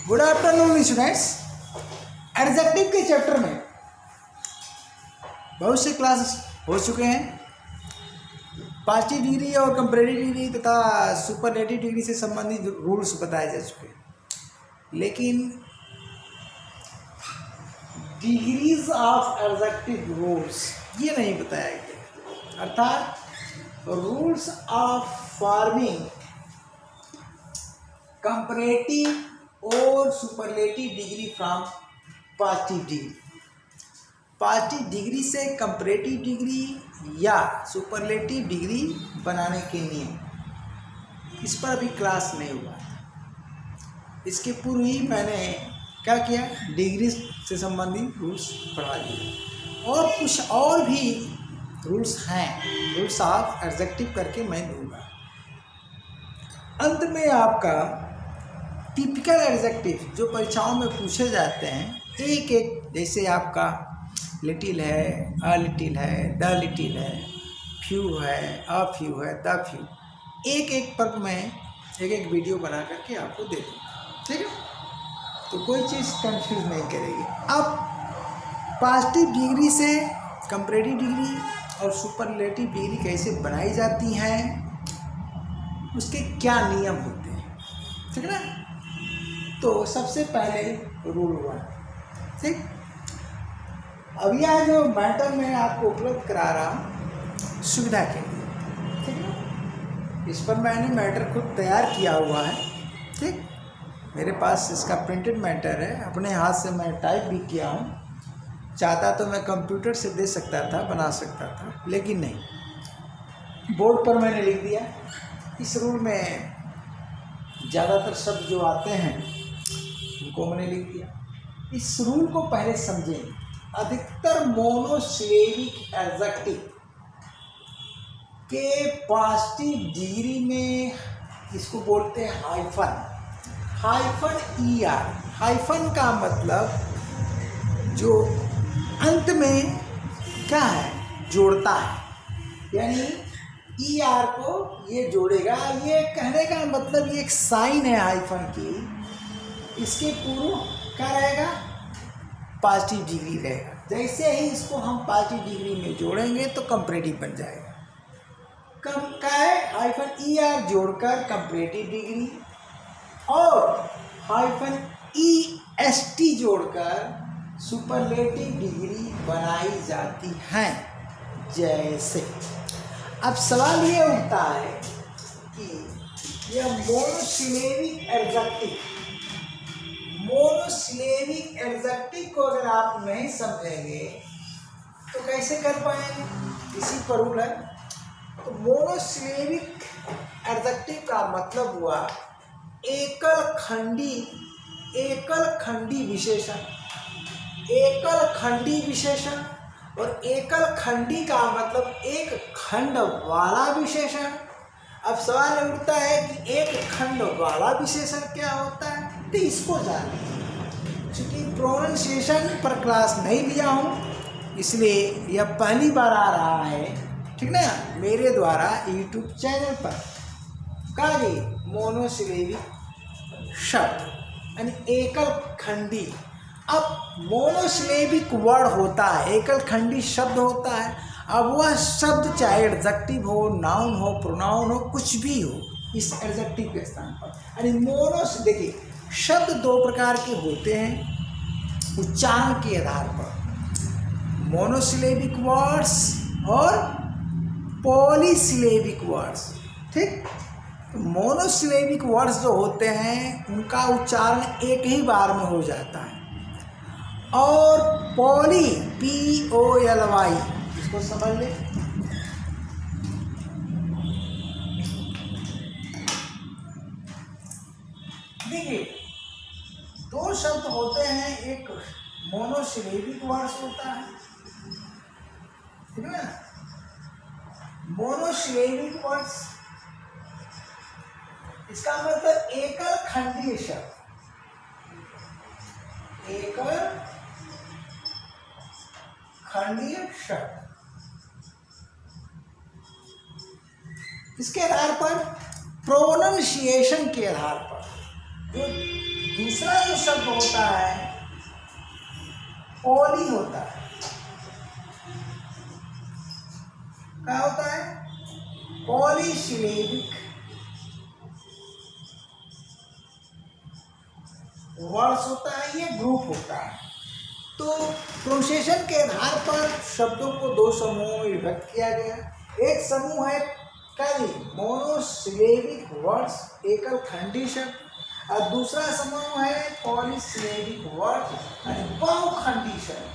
Good afternoon students. Adjective के chapter में बहुत से क्लास हो चुके हैं। पॉजिटिव डिग्री और कंपैरेटिव डिग्री तथा सुपरलेटिव डिग्री से संबंधित रूल्स बताए जा चुके हैं, लेकिन डिग्रीज ऑफ एडजेक्टिव रूल्स ये नहीं बताया गया, अर्थात रूल्स ऑफ फॉर्मिंग कंपैरेटिव और superlative degree from positive degree. Positive degree से कंपैरेटिव डिग्री या सुपरलेटिव डिग्री बनाने के नियम, इस पर अभी क्लास नहीं हुआ था। इसके पूर्व ही मैंने क्या किया, डिग्री से संबंधित रूल्स पढ़ा दिए और कुछ और भी रूल्स हैं, रूल्स ऑफ एडजेक्टिव करके मैं दूंगा। अंत में आपका टिपिकल एडजेक्टिव जो परीक्षाओं में पूछे जाते हैं, एक एक, जैसे आपका लिटिल है, अ लिटिल है, द लिटिल है, फ्यू है, अ फ्यू है, द फ्यू, एक एक पर मैं एक एक वीडियो बना करके आपको दे दूँगा, ठीक है? तो कोई चीज़ कंफ्यूज नहीं करेगी। अब पॉजिटिव डिग्री से कंपैरेटिव डिग्री और सुपरलेटिव डिग्री कैसे बनाई जाती हैं, उसके क्या नियम होते हैं, ठीक है ना? तो सबसे पहले रूल 1, ठीक। अब यह जो मैटर मैं आपको उपलब्ध करा रहा हूँ सुविधा के लिए, ठीक है। इस पर मैंने मैटर खुद तैयार किया हुआ है, ठीक। मेरे पास इसका प्रिंटेड मैटर है, अपने हाथ से मैं टाइप भी किया हूँ। चाहता तो मैं कंप्यूटर से दे सकता था, बना सकता था, लेकिन नहीं, बोर्ड पर मैंने लिख दिया। इस रूल में ज़्यादातर शब्द जो आते हैं उनको मैंने लिख दिया। इस रूल को पहले समझें। अधिकतर मोनोसिलेबिक एडजेक्टिव के पॉजिटिव डिग्री में इसको बोलते हैं हाइफन, हाइफन ER। हाइफन का मतलब जो अंत में क्या है, जोड़ता है, यानी ER को ये जोड़ेगा। ये कहने का मतलब ये एक साइन है हाइफन की, इसके पूर्व क्या रहेगा, पॉजिटिव डिग्री रहेगा। जैसे ही इसको हम पॉजिटिव डिग्री में जोड़ेंगे तो कंपैरेटिव बन जाएगा। क्या है, हाइफन ER जोड़कर कंपैरेटिव डिग्री और हाइफन EST जोड़कर सुपरलेटिव डिग्री बनाई जाती हैं। जैसे अब सवाल ये उठता है कि यह मोनोसिलेबिक एडजेक्टिव को अगर आप नहीं समझेंगे तो कैसे कर पाएंगे, इसी पर रूल है। तो मोनोसिलेबिक एडजेक्टिव का मतलब हुआ एकल खंडी विशेषण, एकल खंडी विशेषण। और एकल खंडी का मतलब एक खंड वाला विशेषण। अब सवाल उठता है कि एक खंड वाला विशेषण क्या होता है, तो इसको जानिए। चूँकि प्रोनाउंसिएशन पर क्लास नहीं लिया हूँ, इसलिए यह पहली बार आ रहा है, ठीक ना, मेरे द्वारा यूट्यूब चैनल पर। काली मोनोसिलेबिक शब्द यानी एकल खंडी। अब मोनोसिलेबिक वर्ड होता है, एकल खंडी शब्द होता है। अब वह शब्द चाहे एडजेक्टिव हो, नाउन हो, प्रोनाउन हो, कुछ भी हो, इस एडजेक्टिव के स्थान पर। यानी देखिए, शब्द दो प्रकार के होते हैं उच्चारण के आधार पर, मोनोसिलेबिक वर्ड्स और पॉलीसिलेबिक वर्ड्स, ठीक। तो मोनोसिलेबिक वर्ड्स जो होते हैं उनका उच्चारण एक ही बार में हो जाता है, और POLY इसको समझ ले। देखिए, दो शब्द होते हैं, एक मोनोसिलेबिक वर्ड्स होता है, ठीक है ना। मोनोसिलेबिक वर्ड्स इसका मतलब एकल खंडीय शब्द, एकल खंडीय शब्द। इसके आधार पर, प्रोनाउंसिएशन के आधार पर, जो दूसरा जो शब्द होता है पॉली होता है। क्या होता है? पॉलीसिलेबिक वर्ड्स होता है, ये ग्रुप होता है। तो प्रोनुंसिएशन के आधार पर शब्दों को दो समूहों में विभक्त किया गया। एक समूह है मोनोसिलेबिक वर्ड्स, एकल खंडी शब्द, और दूसरा समूह है पॉलीसिलेबिक वर्ड, बहुखंडी शब्द।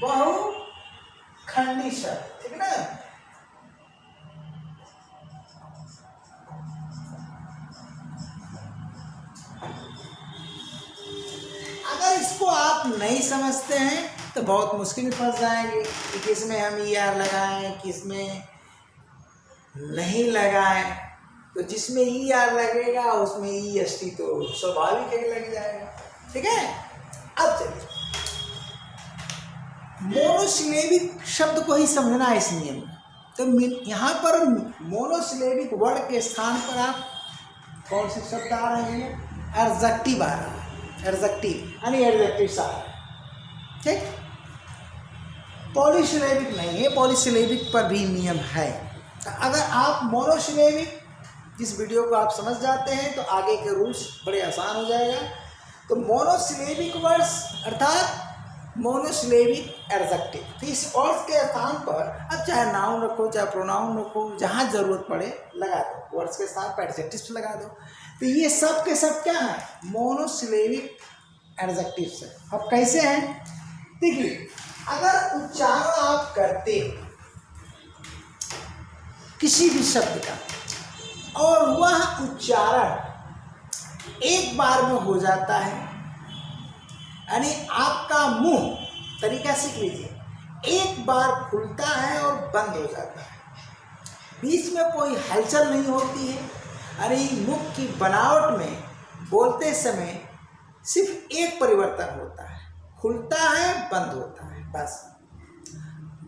बहुखंडी शब्द, ठीक ना। अगर इसको आप नहीं समझते हैं तो बहुत मुश्किल में फंस जाएंगे कि किसमें हम ER लगाएं, किसमें नहीं लगाएं। तो जिसमें ER लगेगा उसमें EST तो स्वाभाविक है लग जाएगा, ठीक है। अब चलिए मोनोसिलेबिक शब्द को ही समझना है इस नियम में। तो यहाँ पर मोनोसिलेबिक वर्ड के स्थान पर आप कौन से शब्द आ रहे हैं? एडजेक्टिव आ रहा है, एडजेक्टिव यानी एडजेक्टिव आ रहा है, ठीक। पॉलीसिलेबिक नहीं है, पॉलीसिलेबिक पर भी नियम है। तो अगर आप मोनोसिलेबिक जिस वीडियो को आप समझ जाते हैं तो आगे के रूल्स बड़े आसान हो जाएगा। तो मोनोसिलेबिक वर्ड्स अर्थात मोनोसिलेबिक एडजेक्टिव, तो इस वर्ड्स के स्थान पर अब चाहे नाउन रखो चाहे प्रोनाउन रखो, जहाँ जरूरत पड़े लगा दो, वर्ड्स के स्थान पर एडजेक्टिव्स लगा दो। तो ये सब के सब क्या है? मोनोसिलेबिक एडजेक्टिव्स है। अब कैसे हैं? देखिए, अगर उच्चारण आप करते हो किसी भी शब्द का और वह उच्चारण एक बार में हो जाता है, यानी आपका मुंह, तरीका सीख लीजिए, एक बार खुलता है और बंद हो जाता है, बीच में कोई हलचल नहीं होती है। अरे मुख की बनावट में बोलते समय सिर्फ एक परिवर्तन होता है, खुलता है बंद होता है, बस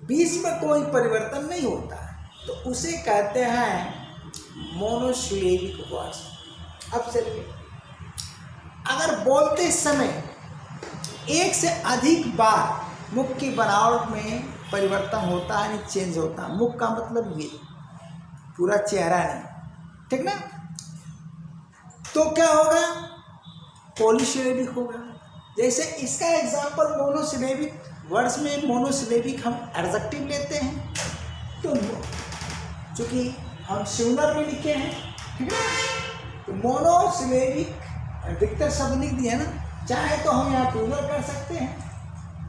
बीच में कोई परिवर्तन नहीं होता है। तो उसे कहते हैं मोनोसिलेबिक वर्ड्स। अब चलिए, अगर बोलते समय एक से अधिक बार मुख की बनावट में परिवर्तन होता है, यानी चेंज होता है, मुख का मतलब ये पूरा चेहरा नहीं, ठीक ना, तो क्या होगा? पॉलीसिलेबिक होगा। जैसे इसका एग्जाम्पल मोनोसिलेबिक वर्ड्स में मोनोसिलेबिक हम एडजेक्टिव लेते हैं, तो चूँकि हम सिंगुलर में लिखे हैं, ठीक है, तो मोनोसिलेबिक अधिकतर शब्द लिख दिए ना, चाहे तो हम यहाँ प्लूरल कर सकते हैं।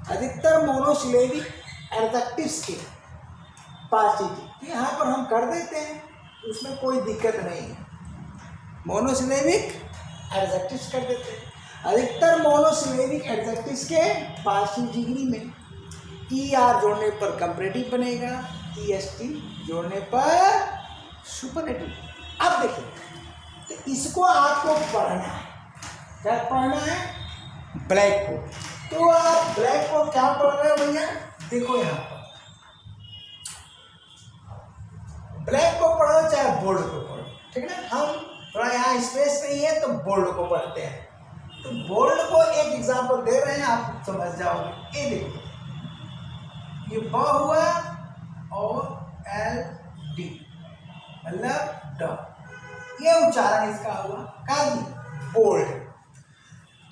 अधिकतर मोनोसिलेबिक एडजेक्टिव्स के पार्टिसिपिल यहाँ पर हम कर देते हैं, उसमें कोई दिक्कत नहीं है। मोनोसिलेबिक एडजेक्टिव्स कर देते हैं। अधिकतर मोनोसिलेबिक एडजेक्टिव्स के पासिव डिग्री में ER जोड़ने पर कंपैरेटिव बनेगा, EST जोड़ने पर सुपरलेटिव। अब देखिए, तो इसको आपको पढ़ना है, क्या पढ़ना है? ब्लैक को। तो आप ब्लैक को क्या पढ़ रहे हो भैया? देखो यहाँ पर ब्लैक को पढ़ो चाहे बोल्ड को पढ़ो, ठीक है ना। हम थोड़ा यहाँ स्पेस नहीं है तो बोल्ड को पढ़ते हैं। तो बोल्ड को एक एग्जांपल दे रहे हैं, आप समझ जाओगे। ये देखो, ये ब हुआ और LD मतलब ड, ये उच्चारण इसका हुआ का बोल्ड।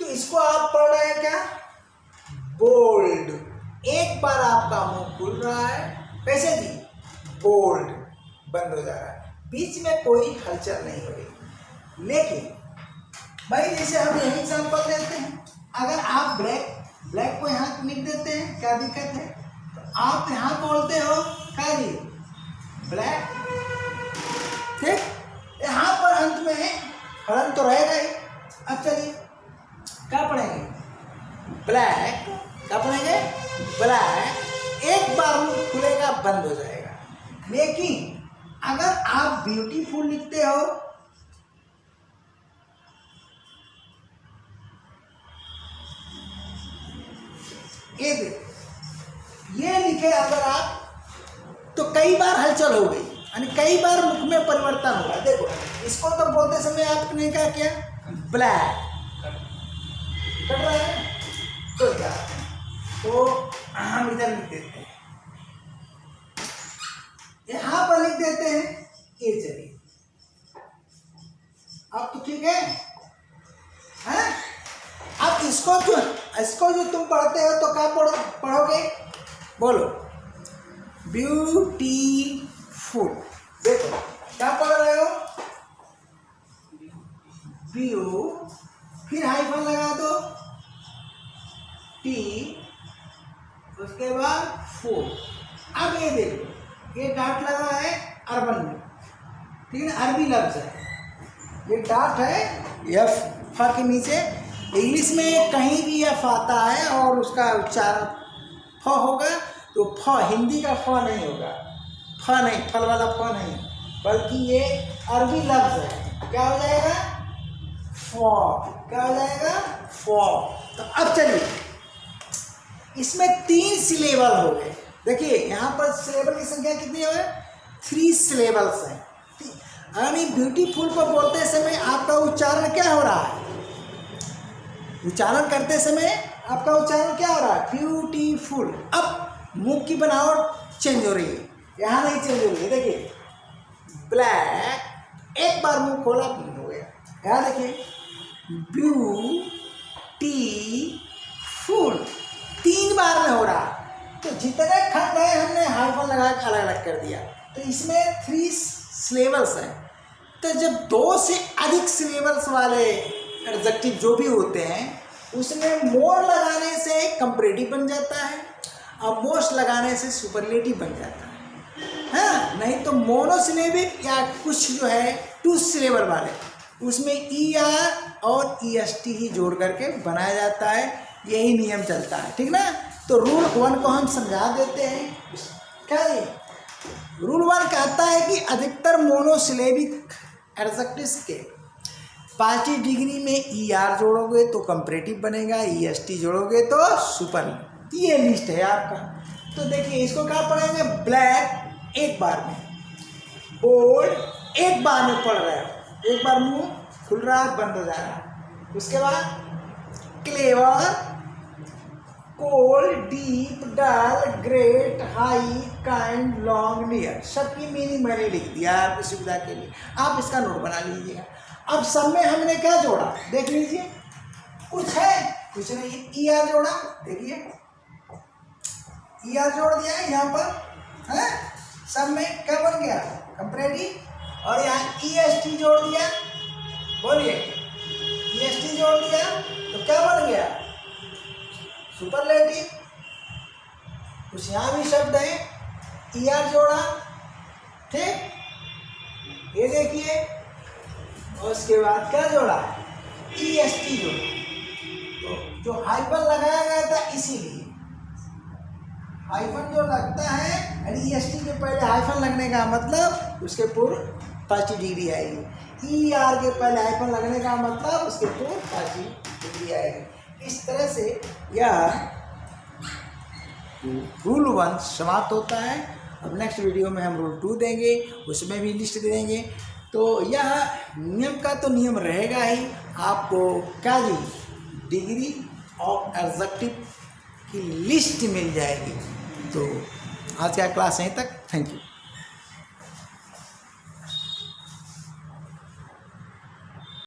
तो इसको आप पढ़ रहे हैं क्या? बोल्ड। एक बार आपका मुंह खुल रहा है, कैसे जी? बोल्ड, बंद हो जा रहा है, बीच में कोई हलचल नहीं हो रही। लेकिन भाई जैसे हम यही एग्जांपल देते हैं, अगर आप ब्लैक को यहाँ लिख देते हैं, क्या दिक्कत है? तो आप यहाँ बोलते हो क्या जी? ब्लैक, ठीक, यहाँ पर अंत में है, हलन तो रहेगा ही। अब चलिए क्या पढ़ेंगे? ब्लैक, क्या पढ़ेंगे? ब्लैक। एक बार मुंह खुलेगा बंद हो जाएगा। लेकिन अगर आप ब्यूटीफुल लिखते हो, ये देखो, ये लिखे अगर आप, तो कई बार हलचल हो गई। यानी कई बार मुख में परिवर्तन होगा। देखो इसको तो बोलते समय आपने क्या किया, ब्लैक कट रहा है, तो क्या, तो हम इधर लिख देते हैं, यहां पर लिख देते हैं ए। चलिए अब तो ठीक है, हैं? अब इसको जो तुम पढ़ते हो तो क्या पढ़ोगे, बोलो, ब्यूटीफुल। देखो क्या पढ़ रहे हो, ब्यू, फिर हाइफन लगा दो, टी, उसके बाद फुल। अब ये देखो, ये डाट लगा है अर्बन में, ठीक है ना, अरबी लफ्ज है, ये डाट है एफ फा के नीचे। इंग्लिश में कहीं भी एफ आता है और उसका उच्चारण फ होगा, तो फ हिंदी का फ नहीं होगा, फ नहीं, फल वाला फ नहीं, बल्कि ये अरबी लफ्ज है। क्या हो जाएगा, फ। क्या हो जाएगा, फ। तो अब चलिए, इसमें 3 सिलेबल हो गए। देखिए यहाँ पर सिलेबल की संख्या कितनी है, 3 सिलेबल्स हैं। यानी ब्यूटीफुल को बोलते समय आपका उच्चारण क्या हो रहा है, उच्चारण करते समय आपका उच्चारण क्या हो रहा है, ब्यूटीफुल। अब मुंह की बनावट चेंज हो रही है, यहाँ नहीं चेंज हो रही है। देखिए ब्लैक, एक बार मुंह खोला बंद हो गया। यहाँ देखिए ब्यूटीफुल, 3 बार में हो रहा। तो जितने खंड है हमने हाइफन लगा के अलग अलग कर दिया। तो इसमें 3 सिलेबल्स हैं। तो जब 2 से अधिक सिलेबल्स वाले एडजेक्टिव जो भी होते हैं, उसमें मोर लगाने से कंपैरेटिव बन जाता है और मोस्ट लगाने से सुपरलेटिव बन जाता है। हाँ, नहीं तो मोनोसिलेबिक या कुछ जो है 2 सिलेबल वाले, उसमें ई आर और ई एस टी ही जोड़ करके बनाया जाता है। यही नियम चलता है, ठीक ना। तो रूल 1 को हम समझा देते हैं। क्या है रूल 1? कहता है कि अधिकतर मोनोसिलेबिक एडजेक्टिव्स के 5 डिग्री में ई आर जोड़ोगे तो कंपैरेटिव बनेगा, ई एस टी जोड़ोगे तो सुपर। ये लिस्ट है आपका। तो देखिए इसको क्या पढ़ेंगे, ब्लैक एक बार में, बोल्ड एक बार में पढ़ रहे हो, एक बार मुंह खुल रहा है बंद हो जा रहा है। उसके बाद clever, cold, deep, dull, great, high, kind, long, near, सबकी मीनिंग मैंने लिख दिया आपकी सुविधा के लिए, आप इसका नोट बना लीजिएगा। अब सब में हमने क्या जोड़ा देख लीजिए, कुछ है कुछ नहीं। ई आर जोड़ा, देखिए ई आर जोड़ दिया है यहाँ पर, है सब में क्या बन गया, कंपैरेटिव। और यहाँ ई एस टी जोड़ दिया, बोलिए ई एस टी जोड़ दिया तो क्या बन गया, सुपरलेटिव। कुछ यहाँ भी शब्द है, ई आर जोड़ा, ठीक, ये देखिए। और उसके बाद क्या जोड़ा, ई एस टी जोड़ा। तो जो हाइफन लगाया गया था, इसीलिए हाइफन जो लगता है, ई एस टी के पहले हाइफन लगने का मतलब उसके पूर्व 5 डिग्री आएगी। ई आर के पहले हाइफन लगने का मतलब उसके पूर्व 5 डिग्री आएगी। इस तरह से यह रूल 1 समाप्त होता है। अब नेक्स्ट वीडियो में हम रूल 2 देंगे, उसमें भी लिस्ट दे देंगे। तो यह नियम का तो नियम रहेगा ही, आपको क्या जी, डिग्री ऑफ एडजेक्टिव की लिस्ट मिल जाएगी। तो आज का क्लास यहीं तक, थैंक यू।